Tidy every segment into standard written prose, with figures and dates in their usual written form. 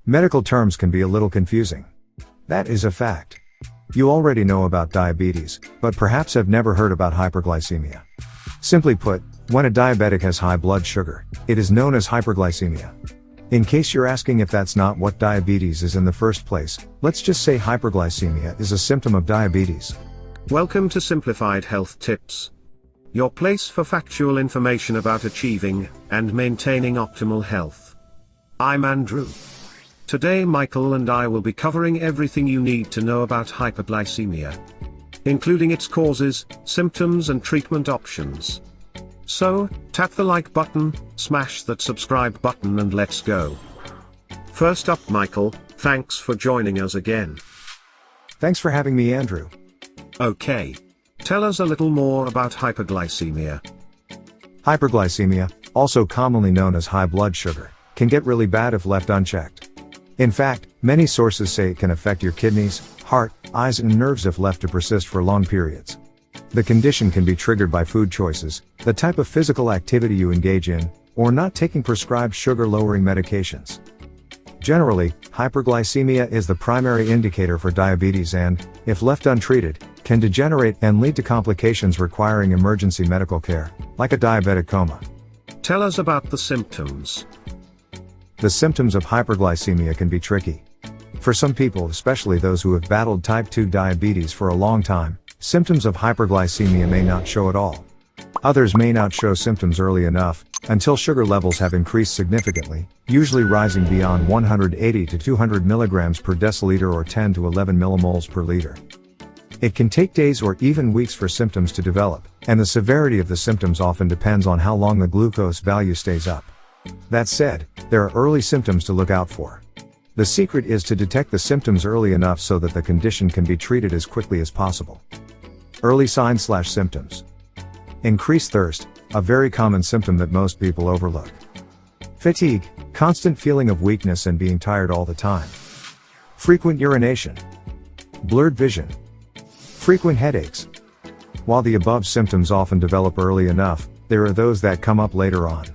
Medical terms can be a little confusing. That is a fact. You already know about diabetes, but perhaps have never heard about hyperglycemia. Simply put, when a diabetic has high blood sugar, it is known as hyperglycemia. In case you're asking if that's not what diabetes is in the first place, let's just say hyperglycemia is a symptom of diabetes. Welcome to Simplified Health Tips, your place for factual information about achieving and maintaining optimal health. I'm Andrew. Today Michael and I will be covering everything you need to know about hyperglycemia, including its causes, symptoms and treatment options. So, tap the like button, smash that subscribe button and let's go. First up, Michael, thanks for joining us again. Thanks for having me, Andrew. Okay. Tell us a little more about hyperglycemia. Hyperglycemia, also commonly known as high blood sugar, can get really bad if left unchecked. In fact, many sources say it can affect your kidneys, heart, eyes and nerves if left to persist for long periods. The condition can be triggered by food choices, the type of physical activity you engage in, or not taking prescribed sugar-lowering medications. Generally, hyperglycemia is the primary indicator for diabetes and, if left untreated, can degenerate and lead to complications requiring emergency medical care, like a diabetic coma. Tell us about the symptoms. The symptoms of hyperglycemia can be tricky. For some people, especially those who have battled type 2 diabetes for a long time, symptoms of hyperglycemia may not show at all. Others may not show symptoms early enough, until sugar levels have increased significantly, usually rising beyond 180 to 200 milligrams per deciliter or 10 to 11 millimoles per liter. It can take days or even weeks for symptoms to develop, and the severity of the symptoms often depends on how long the glucose value stays up. That said, there are early symptoms to look out for. The secret is to detect the symptoms early enough so that the condition can be treated as quickly as possible. Early signs/symptoms. Increased thirst, a very common symptom that most people overlook. Fatigue, constant feeling of weakness and being tired all the time. Frequent urination. Blurred vision. Frequent headaches. While the above symptoms often develop early enough, there are those that come up later on.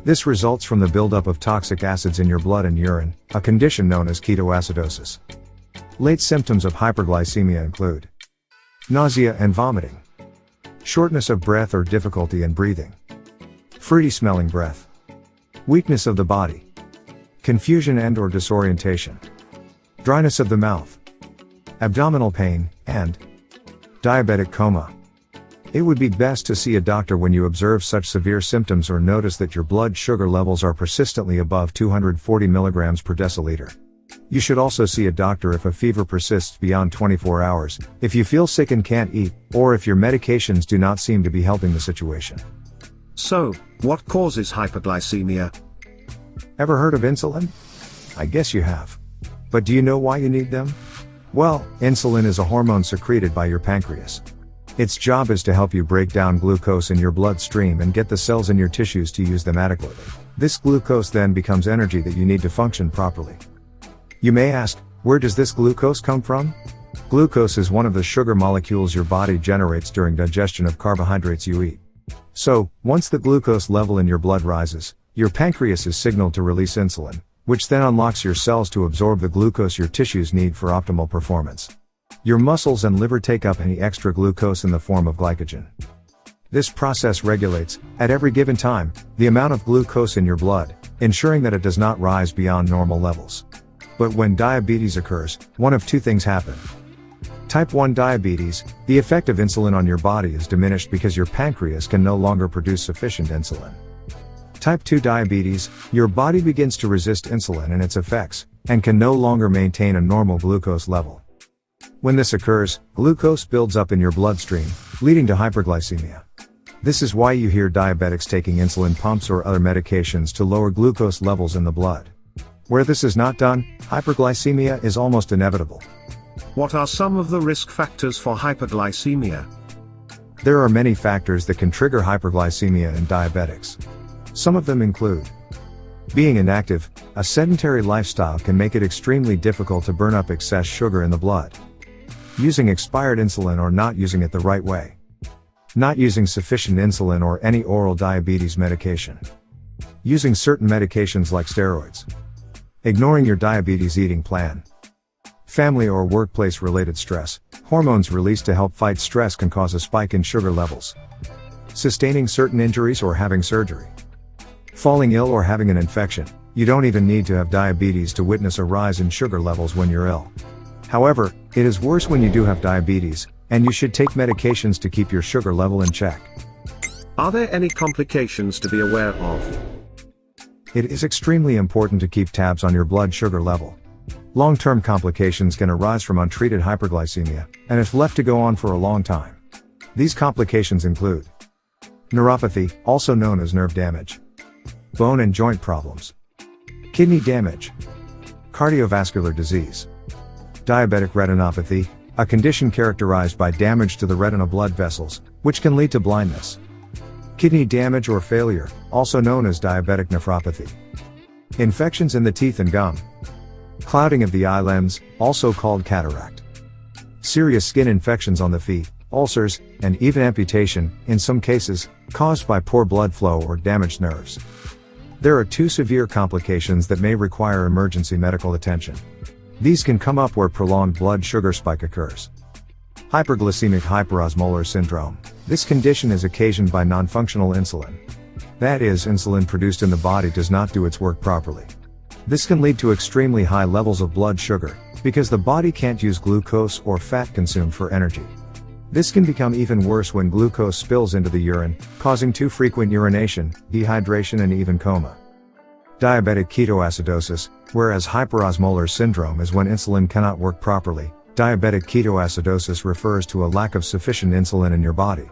This results from the buildup of toxic acids in your blood and urine, a condition known as ketoacidosis. Late symptoms of hyperglycemia include nausea and vomiting, shortness of breath or difficulty in breathing, fruity smelling breath, weakness of the body, confusion and or disorientation, dryness of the mouth, abdominal pain, and diabetic coma. It would be best to see a doctor when you observe such severe symptoms or notice that your blood sugar levels are persistently above 240 milligrams per deciliter. You should also see a doctor if a fever persists beyond 24 hours, if you feel sick and can't eat, or if your medications do not seem to be helping the situation. So, what causes hyperglycemia? Ever heard of insulin? I guess you have. But do you know why you need them? Well, insulin is a hormone secreted by your pancreas. Its job is to help you break down glucose in your bloodstream and get the cells in your tissues to use them adequately. This glucose then becomes energy that you need to function properly. You may ask, where does this glucose come from? Glucose is one of the sugar molecules your body generates during digestion of carbohydrates you eat. So, once the glucose level in your blood rises, your pancreas is signaled to release insulin, which then unlocks your cells to absorb the glucose your tissues need for optimal performance. Your muscles and liver take up any extra glucose in the form of glycogen. This process regulates, at every given time, the amount of glucose in your blood, ensuring that it does not rise beyond normal levels. But when diabetes occurs, one of two things happen. Type 1 diabetes, the effect of insulin on your body is diminished because your pancreas can no longer produce sufficient insulin. Type 2 diabetes, your body begins to resist insulin and its effects, and can no longer maintain a normal glucose level. When this occurs, glucose builds up in your bloodstream, leading to hyperglycemia. This is why you hear diabetics taking insulin pumps or other medications to lower glucose levels in the blood. Where this is not done, hyperglycemia is almost inevitable. What are some of the risk factors for hyperglycemia? There are many factors that can trigger hyperglycemia in diabetics. Some of them include being inactive. A sedentary lifestyle can make it extremely difficult to burn up excess sugar in the blood. Using expired insulin or not using it the right way. Not using sufficient insulin or any oral diabetes medication. Using certain medications like steroids. Ignoring your diabetes eating plan. Family or workplace related stress. Hormones released to help fight stress can cause a spike in sugar levels. Sustaining certain injuries or having surgery. Falling ill or having an infection. You don't even need to have diabetes to witness a rise in sugar levels when you're ill. However, it is worse when you do have diabetes, and you should take medications to keep your sugar level in check. Are there any complications to be aware of? It is extremely important to keep tabs on your blood sugar level. Long-term complications can arise from untreated hyperglycemia, and if left to go on for a long time. These complications include neuropathy, also known as nerve damage, bone and joint problems, kidney damage, cardiovascular disease, diabetic retinopathy, a condition characterized by damage to the retina blood vessels, which can lead to blindness, kidney damage or failure, also known as diabetic nephropathy, infections in the teeth and gum, clouding of the eye lens, also called cataract, serious skin infections on the feet, ulcers, and even amputation, in some cases, caused by poor blood flow or damaged nerves. There are 2 severe complications that may require emergency medical attention. These can come up where prolonged blood sugar spike occurs. Hyperglycemic hyperosmolar syndrome. This condition is occasioned by non-functional insulin. That is, insulin produced in the body does not do its work properly. This can lead to extremely high levels of blood sugar, because the body can't use glucose or fat consumed for energy. This can become even worse when glucose spills into the urine, causing too frequent urination, dehydration and even coma. Diabetic ketoacidosis. Whereas hyperosmolar syndrome is when insulin cannot work properly, diabetic ketoacidosis refers to a lack of sufficient insulin in your body.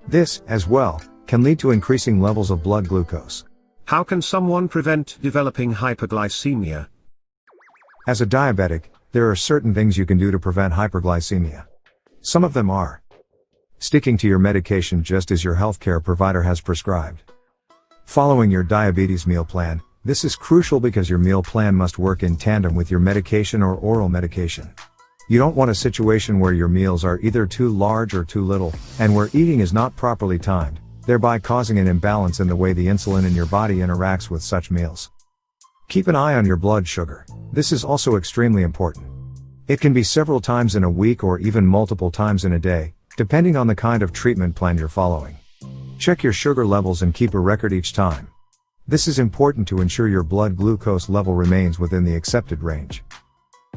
This, as well, can lead to increasing levels of blood glucose. How can someone prevent developing hyperglycemia? As a diabetic, there are certain things you can do to prevent hyperglycemia. Some of them are sticking to your medication just as your healthcare provider has prescribed. Following your diabetes meal plan. This is crucial because your meal plan must work in tandem with your medication or oral medication. You don't want a situation where your meals are either too large or too little, and where eating is not properly timed, thereby causing an imbalance in the way the insulin in your body interacts with such meals. Keep an eye on your blood sugar. This is also extremely important. It can be several times in a week or even multiple times in a day, depending on the kind of treatment plan you're following. Check your sugar levels and keep a record each time. This is important to ensure your blood glucose level remains within the accepted range.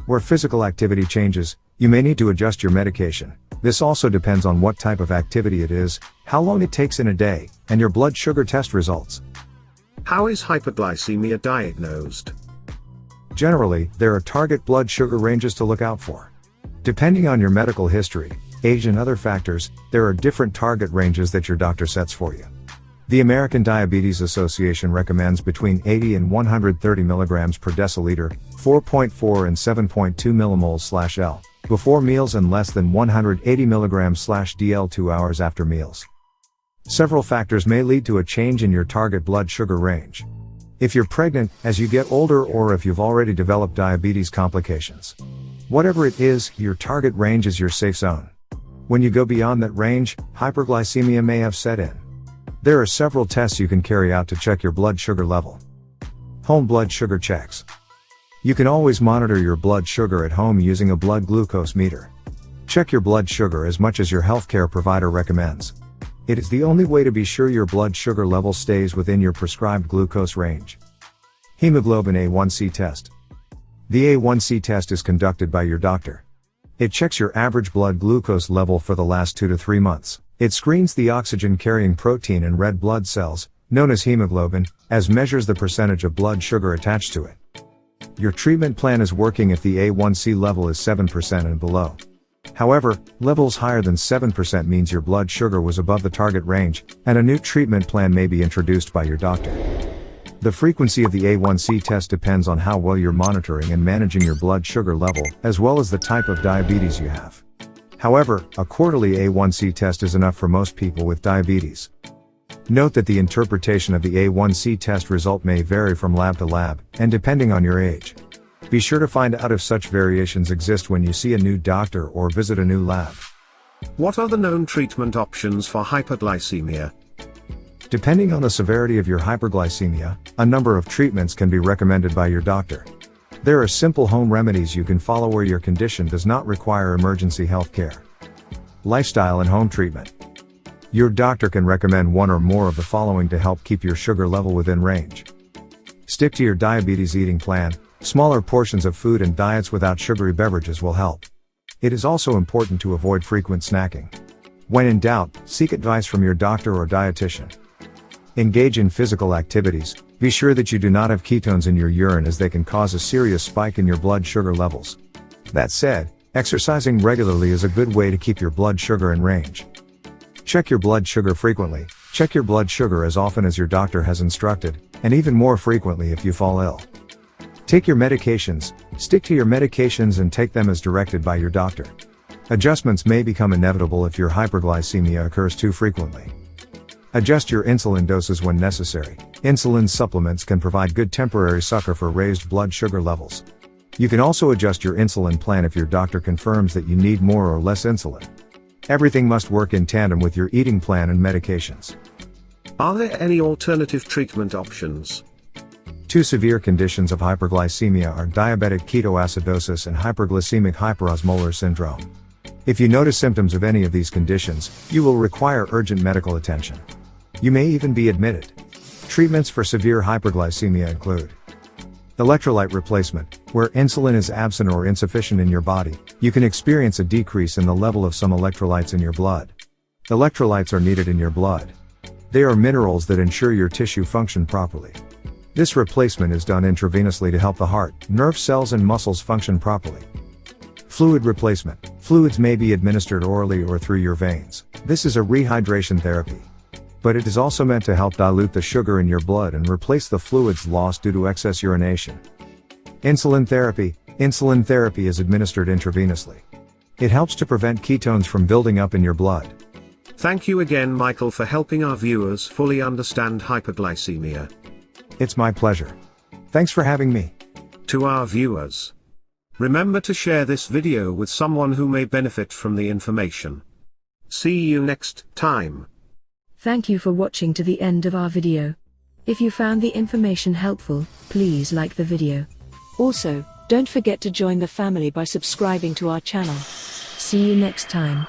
Where physical activity changes, you may need to adjust your medication. This also depends on what type of activity it is, how long it takes in a day, and your blood sugar test results. How is hyperglycemia diagnosed? Generally, there are target blood sugar ranges to look out for. Depending on your medical history, age and other factors, there are different target ranges that your doctor sets for you. The American Diabetes Association recommends between 80 and 130 mg per deciliter, 4.4 and 7.2 mmol/L, before meals and less than 180 mg/dl 2 hours after meals. Several factors may lead to a change in your target blood sugar range. If you're pregnant, as you get older, or if you've already developed diabetes complications. Whatever it is, your target range is your safe zone. When you go beyond that range, hyperglycemia may have set in. There are several tests you can carry out to check your blood sugar level. Home blood sugar checks. You can always monitor your blood sugar at home using a blood glucose meter. Check your blood sugar as much as your healthcare provider recommends. It is the only way to be sure your blood sugar level stays within your prescribed glucose range. Hemoglobin A1C test. The A1C test is conducted by your doctor. It checks your average blood glucose level for the last 2 to 3 months. It screens the oxygen-carrying protein in red blood cells, known as hemoglobin, as measures the percentage of blood sugar attached to it. Your treatment plan is working if the A1C level is 7% and below. However, levels higher than 7% means your blood sugar was above the target range, and a new treatment plan may be introduced by your doctor. The frequency of the A1C test depends on how well you're monitoring and managing your blood sugar level, as well as the type of diabetes you have. However, a quarterly A1C test is enough for most people with diabetes. Note that the interpretation of the A1C test result may vary from lab to lab, and depending on your age. Be sure to find out if such variations exist when you see a new doctor or visit a new lab. What are the known treatment options for hyperglycemia? Depending on the severity of your hyperglycemia, a number of treatments can be recommended by your doctor. There are simple home remedies you can follow where your condition does not require emergency health care. Lifestyle and home treatment. Your doctor can recommend one or more of the following to help keep your sugar level within range. Stick to your diabetes eating plan. Smaller portions of food and diets without sugary beverages will help. It is also important to avoid frequent snacking. When in doubt, seek advice from your doctor or dietitian. Engage in physical activities. Be sure that you do not have ketones in your urine, as they can cause a serious spike in your blood sugar levels. That said, exercising regularly is a good way to keep your blood sugar in range. Check your blood sugar frequently. Check your blood sugar as often as your doctor has instructed, and even more frequently if you fall ill. Take your medications. Stick to your medications and take them as directed by your doctor. Adjustments may become inevitable if your hyperglycemia occurs too frequently. Adjust your insulin doses when necessary. Insulin supplements can provide good temporary succor for raised blood sugar levels. You can also adjust your insulin plan if your doctor confirms that you need more or less insulin. Everything must work in tandem with your eating plan and medications. Are there any alternative treatment options? Two severe conditions of hyperglycemia are diabetic ketoacidosis and hyperglycemic hyperosmolar syndrome. If you notice symptoms of any of these conditions, you will require urgent medical attention. You may even be admitted. Treatments for severe hyperglycemia include electrolyte replacement. Where insulin is absent or insufficient in your body, you can experience a decrease in the level of some electrolytes in your blood. Electrolytes are needed in your blood. They are minerals that ensure your tissue function properly. This replacement is done intravenously to help the heart, nerve cells and muscles function properly. Fluid replacement. Fluids may be administered orally or through your veins. This is a rehydration therapy. But it is also meant to help dilute the sugar in your blood and replace the fluids lost due to excess urination. Insulin therapy. Insulin therapy is administered intravenously. It helps to prevent ketones from building up in your blood. Thank you again, Michael, for helping our viewers fully understand hyperglycemia. It's my pleasure. Thanks for having me. To our viewers, remember to share this video with someone who may benefit from the information. See you next time. Thank you for watching to the end of our video. If you found the information helpful, please like the video. Also, don't forget to join the family by subscribing to our channel. See you next time.